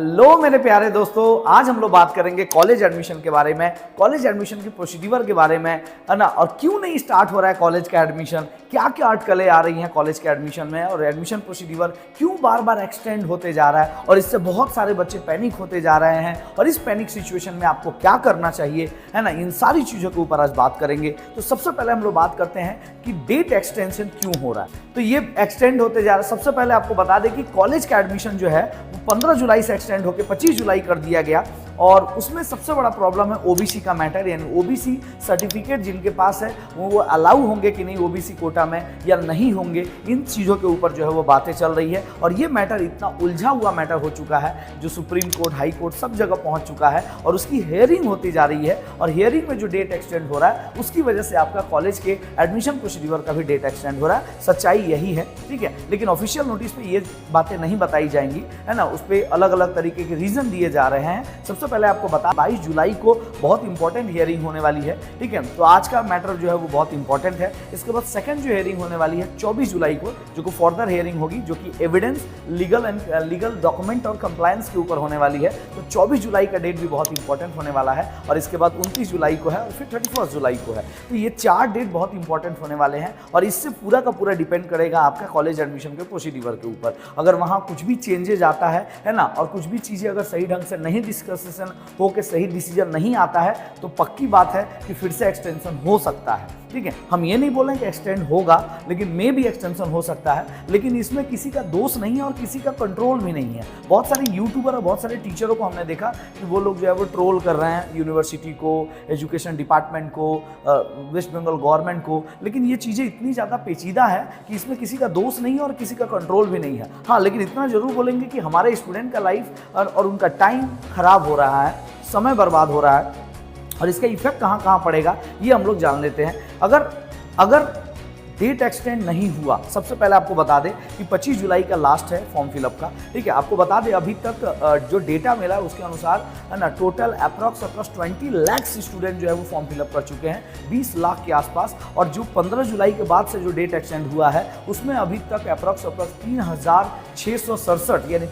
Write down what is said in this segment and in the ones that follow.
Hello मेरे प्यारे दोस्तों, आज हम लोग बात करेंगे कॉलेज एडमिशन के बारे में, कॉलेज एडमिशन की प्रोसीड्यूर के बारे में, है ना। और क्यों नहीं स्टार्ट हो रहा है कॉलेज का एडमिशन, क्या क्या अटकलें आ रही हैं कॉलेज के एडमिशन में, और एडमिशन प्रोसीड्यूर क्यों बार बार एक्सटेंड होते जा रहा है, और इससे बहुत सारे बच्चे पैनिक होते जा रहे हैं, और इस पैनिक सिचुएशन में आपको क्या करना चाहिए, है ना। इन सारी चीज़ों के ऊपर आज बात करेंगे। तो सबसे पहले हम लोग बात करते हैं कि डेट एक्सटेंशन क्यों हो रहा है। तो ये एक्सटेंड होते जा रहा है। सबसे पहले आपको बता दें कि कॉलेज का एडमिशन जो है वो 15 जुलाई से एक्सटेंड होकर 25 जुलाई कर दिया गया, और उसमें सबसे बड़ा प्रॉब्लम है ओबीसी का मैटर, यानी ओबीसी सर्टिफिकेट जिनके पास है वो अलाउ होंगे कि नहीं ओबीसी कोटा में या नहीं होंगे, इन चीज़ों के ऊपर जो है वो बातें चल रही है। और ये मैटर इतना उलझा हुआ मैटर हो चुका है जो सुप्रीम कोर्ट, हाई कोर्ट सब जगह पहुंच चुका है, और उसकी हियरिंग होती जा रही है। और हियरिंग में जो डेट एक्सटेंड हो रहा है उसकी वजह से आपका कॉलेज के एडमिशन प्रोसीड्यूर का भी डेट एक्सटेंड हो रहा है। सच्चाई यही है, ठीक है। लेकिन ऑफिशियल नोटिस पे ये बातें नहीं बताई जाएंगी, है ना। उस पर अलग अलग तरीके के रीजन दिए जा रहे हैं। सबसे पहले आपको बता 22 जुलाई को बहुत इंपॉर्टेंट हियरिंग होने वाली है, ठीक है। तो आज का मैटर जो है वो बहुत इंपॉर्टेंट है। इसके बाद सेकंड जो हियरिंग होने वाली है 24 जुलाई को, जो को फर्दर हियरिंग होगी, जो कि एविडेंस, लीगल डॉक्यूमेंट और कंप्लायंस के ऊपर होने वाली है। तो 24 जुलाई का डेट भी बहुत इंपॉर्टेंट होने वाला है, और इसके बाद 29 जुलाई को है, और फिर 31 जुलाई को है। तो ये 4 डेट बहुत इंपॉर्टेंट होने वाले हैं, और इससे पूरा का पूरा डिपेंड करेगा आपका कॉलेज एडमिशन के प्रोसीड्यूर के ऊपर। अगर वहाँ कुछ भी चेंजेज आता है ना, और कुछ भी चीज़ें अगर सही ढंग से नहीं डिस्कशन हो के सही डिसीजन नहीं आता है, तो पक्की बात है कि फिर से एक्सटेंशन हो सकता है, ठीक है। हम ये नहीं बोलें कि एक्सटेंड होगा, लेकिन मे भी एक्सटेंशन हो सकता है। लेकिन इसमें किसी का दोष नहीं है और किसी का कंट्रोल भी नहीं है। बहुत सारे यूट्यूबर और बहुत सारे टीचरों को हमने देखा कि वो लोग जो है वो ट्रोल कर रहे हैं यूनिवर्सिटी को, एजुकेशन डिपार्टमेंट को, वेस्ट बंगाल गवर्नमेंट को। लेकिन ये चीज़ें इतनी ज़्यादा पेचीदा है कि इसमें किसी का दोष नहीं है और किसी का कंट्रोल भी नहीं है। हाँ, लेकिन इतना जरूर बोलेंगे कि हमारे स्टूडेंट का लाइफ और उनका टाइम खराब हो रहा है, समय बर्बाद हो रहा है, और इसका इफेक्ट कहाँ कहाँ पड़ेगा ये हम लोग जान लेते हैं। अगर डेट एक्सटेंड नहीं हुआ, सबसे पहले आपको बता दें कि 25 जुलाई का लास्ट है फॉर्म फिलअप का, ठीक है। आपको बता दें अभी तक जो डेटा मिला है उसके अनुसार, है ना, टोटल अप्रॉक्स 20 लाख स्टूडेंट जो है वो फॉर्म फिलअप कर चुके हैं, 20 लाख के आसपास। और जो 15 जुलाई के बाद से जो डेट एक्सटेंड हुआ है उसमें अभी तक अप्रॉक्स 3667 यानी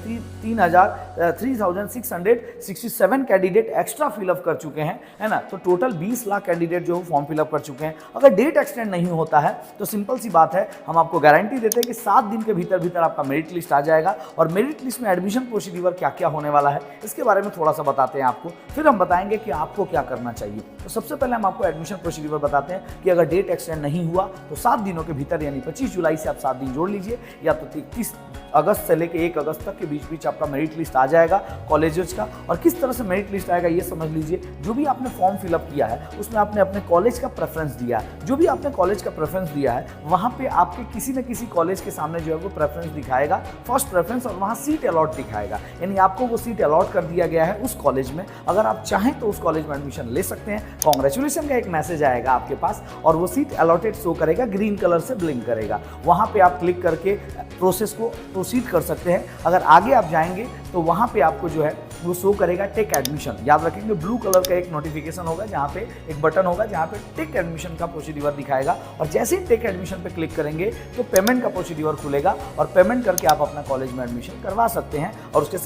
3667 कैंडिडेट एक्स्ट्रा फिलअप कर चुके हैं, है ना। तो टोटल 20 लाख कैंडिडेट जो फॉर्म फिलअप कर चुके हैं। अगर डेट एक्सटेंड नहीं होता है तो सिंपल सी बात है, हम आपको गारंटी देते हैं कि 7 दिन के भीतर आपका मेरिट लिस्ट आ जाएगा। और मेरिट लिस्ट में एडमिशन प्रोसीड्यूर क्या क्या होने वाला है इसके बारे में थोड़ा सा बताते हैं आपको, फिर हम बताएंगे कि आपको क्या करना चाहिए। तो सबसे पहले हम आपको एडमिशन प्रोसीड्यूर बताते हैं कि अगर डेट एक्सटेंड नहीं हुआ तो 7 दिनों के भीतर, यानी 25 जुलाई से आप 7 दिन जोड़ लीजिए, या तो 31 अगस्त से लेकर 1 अगस्त तक के बीच आपका मेरिट लिस्ट आ जाएगा कॉलेजेस का। और किस तरह से मेरिट लिस्ट आएगा ये समझ लीजिए। जो भी आपने फॉर्म फिलअप किया है उसमें आपने अपने कॉलेज का प्रेफरेंस दिया है, जो भी आपने कॉलेज का प्रेफरेंस दिया है वहाँ पे आपके किसी न किसी कॉलेज के सामने जो है वो प्रेफरेंस दिखाएगा, फर्स्ट प्रेफरेंस, और वहाँ सीट अलॉट दिखाएगा, यानी आपको वो सीट अलॉट कर दिया गया है उस कॉलेज में। अगर आप चाहें तो उस कॉलेज में एडमिशन ले सकते हैं। कांग्रेचुलेशन का एक मैसेज आएगा आपके पास, और वो सीट अलॉटेड शो करेगा, ग्रीन कलर से ब्लिंक करेगा। वहाँ पे आप क्लिक करके प्रोसेस को प्रोसीड कर सकते हैं। अगर आगे आप जाएंगे तो वहाँ पे आपको जो है वो शो करेगा टेक एडमिशन। याद रखेंगे, ब्लू कलर का एक नोटिफिकेशन होगा जहाँ पे एक बटन होगा जहाँ पे टेक एडमिशन का प्रोसीड्यूर दिखाएगा, और जैसे ही टेक एडमिशन पे क्लिक करेंगे तो पेमेंट का प्रोसीड्यूर खुलेगा, और पेमेंट करके आप अपना कॉलेज में एडमिशन करवा सकते हैं। और उसके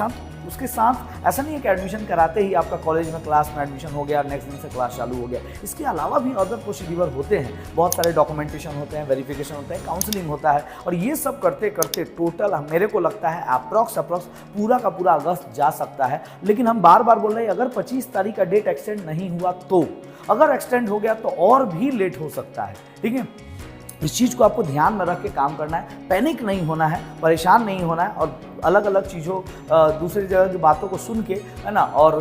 साथ ऐसा नहीं है कि एडमिशन कराते ही आपका कॉलेज में क्लास में एडमिशन हो गया, नेक्स्ट दिन से क्लास चालू हो गया। इसके अलावा भी अदर प्रोसीड्यूर होते हैं, बहुत सारे डॉक्यूमेंटेशन होते हैं, वेरिफिकेशन होता है, काउंसलिंग होता है, और ये सब करते करते टोटल मेरे को लगता है अप्रॉक्स पूरा का पूरा अगस्त जा सकता है। लेकिन हम बार बार बोल रहे हैं अगर 25 तारीख का डेट एक्सटेंड नहीं हुआ तो, अगर एक्सटेंड हो गया तो और भी लेट हो सकता है, ठीक है। इस चीज़ को आपको ध्यान में रख के काम करना है, पैनिक नहीं होना है, परेशान नहीं होना है, और अलग अलग चीज़ों दूसरी जगह की बातों को सुन के, है ना, और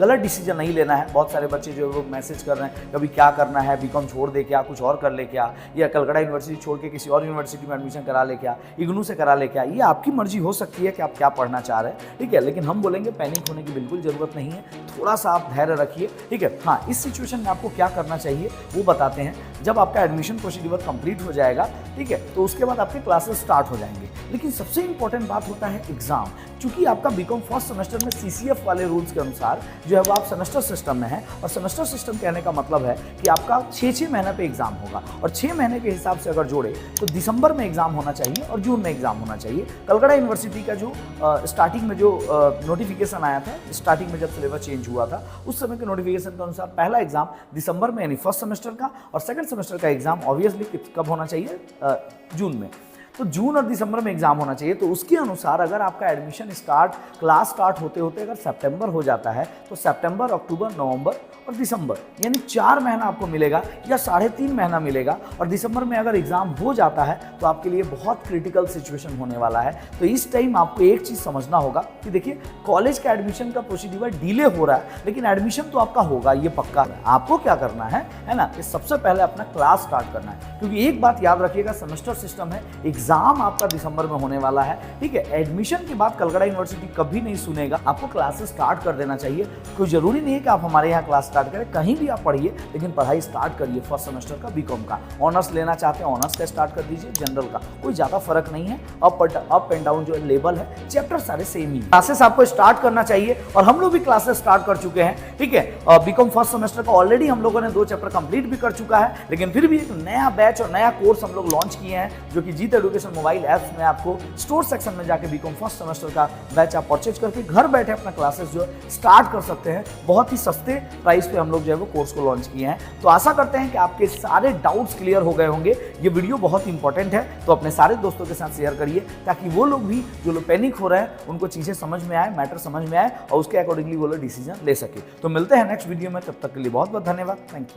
गलत डिसीजन नहीं लेना है। बहुत सारे बच्चे जो है वो मैसेज कर रहे हैं कभी क्या करना है, बीकॉम छोड़ दे क्या, कुछ और कर ले क्या, या कलकत्ता यूनिवर्सिटी छोड़ के किसी और यूनिवर्सिटी में एडमिशन करा ले क्या, इग्नू से करा ले क्या। ये आपकी मर्जी हो सकती है कि आप क्या पढ़ना चाह रहे हैं, ठीक है। लेकिन हम बोलेंगे पैनिक होने की बिल्कुल ज़रूरत नहीं है, थोड़ा सा आप धैर्य रखिए, ठीक है। हाँ, इस सिचुएशन में आपको क्या करना चाहिए वो बताते हैं। जब आपका एडमिशन प्रोसीड्यूर कंप्लीट हो जाएगा, ठीक है, तो उसके बाद आपके क्लासेस स्टार्ट हो जाएंगे। लेकिन सबसे इंपॉर्टेंट बात होता है एग्जाम। क्योंकि आपका बीकॉम फर्स्ट सेमेस्टर में सीसीएफ वाले रूल्स के अनुसार जो है वो आप सेमेस्टर सिस्टम में है, और सेमेस्टर सिस्टम कहने का मतलब है कि आपका 6 महीने पे एग्जाम होगा, और 6 महीने के हिसाब से अगर जोड़े तो दिसंबर में एग्जाम होना चाहिए और जून में एग्जाम होना चाहिए। कलकत्ता यूनिवर्सिटी का जो स्टार्टिंग में जो नोटिफिकेशन आया था, स्टार्टिंग में जब सिलेबस चेंज हुआ था, उस समय के नोटिफिकेशन के अनुसार पहला एग्जाम दिसंबर में यानी फर्स्ट सेमेस्टर का, और सेकंड सेमेस्टर का एग्जाम ऑब्वियसली कब होना चाहिए, जून में। तो जून और दिसंबर में एग्जाम होना चाहिए। तो उसके अनुसार अगर आपका एडमिशन क्लास स्टार्ट होते होते अगर सितंबर हो जाता है तो सितंबर, अक्टूबर, नवंबर और दिसंबर यानी 4 महीना आपको मिलेगा या 3.5 महीना मिलेगा। और दिसंबर में अगर एग्जाम हो जाता है तो आपके लिए बहुत क्रिटिकल सिचुएशन होने वाला है। तो इस टाइम आपको एक चीज समझना होगा कि देखिए, कॉलेज का एडमिशन का प्रोसीड्यूर डिले हो रहा है, लेकिन एडमिशन तो आपका होगा, ये पक्का है। आपको क्या करना है ना, कि सबसे पहले अपना क्लास स्टार्ट करना है। क्योंकि एक बात याद रखिएगा, सेमेस्टर सिस्टम है, एग्जाम आपका दिसंबर में होने वाला है, ठीक है। एडमिशन के बाद कलकत्ता यूनिवर्सिटी कभी नहीं सुनेगा, आपको क्लासेस स्टार्ट कर देना चाहिए। कोई जरूरी नहीं है कि आप हमारे यहाँ क्लास स्टार्ट करें, कहीं भी आप पढ़िए, लेकिन पढ़ाई स्टार्ट करिए। फर्स्ट सेमेस्टर का बीकॉम का ऑनर्स लेना चाहते हैं, ऑनर्स का स्टार्ट कर दीजिए, जनरल का कोई ज्यादा फर्क नहीं है। अप एंड डाउन जो लेवल है, चैप्टर सारे सेम ही। क्लासेस आपको स्टार्ट करना चाहिए, और हम लोग भी क्लासेस स्टार्ट कर चुके हैं, ठीक है। बीकॉम फर्स्ट सेमेस्टर का ऑलरेडी हम लोगों ने 2 चैप्टर कंप्लीट भी कर चुका है, लेकिन फिर भी एक नया बैच और नया कोर्स हम लोग लॉन्च किए हैं, जो कि जीत एजुकेशन मोबाइल ऐप्स में आपको स्टोर सेक्शन में जाके बीकॉम फर्स्ट सेमेस्टर का बैच आप परचेज करके घर बैठे अपना क्लासेस जो स्टार्ट कर सकते हैं। बहुत ही सस्ते प्राइस पे हम लोग जो है वो कोर्स को लॉन्च किए हैं। तो आशा करते हैं कि आपके सारे डाउट्स क्लियर हो गए होंगे। ये वीडियो बहुत इंपॉर्टेंट है, तो अपने सारे दोस्तों के साथ शेयर करिए, ताकि वो लोग भी जो लोग पैनिक हो रहे हैं उनको चीजें समझ में आए, मैटर समझ में आए, और उसके अकॉर्डिंगली वो लोग डिसीजन ले सके। तो मिलते हैं नेक्स्ट वीडियो में, तब तक के लिए बहुत बहुत धन्यवाद। Thank you.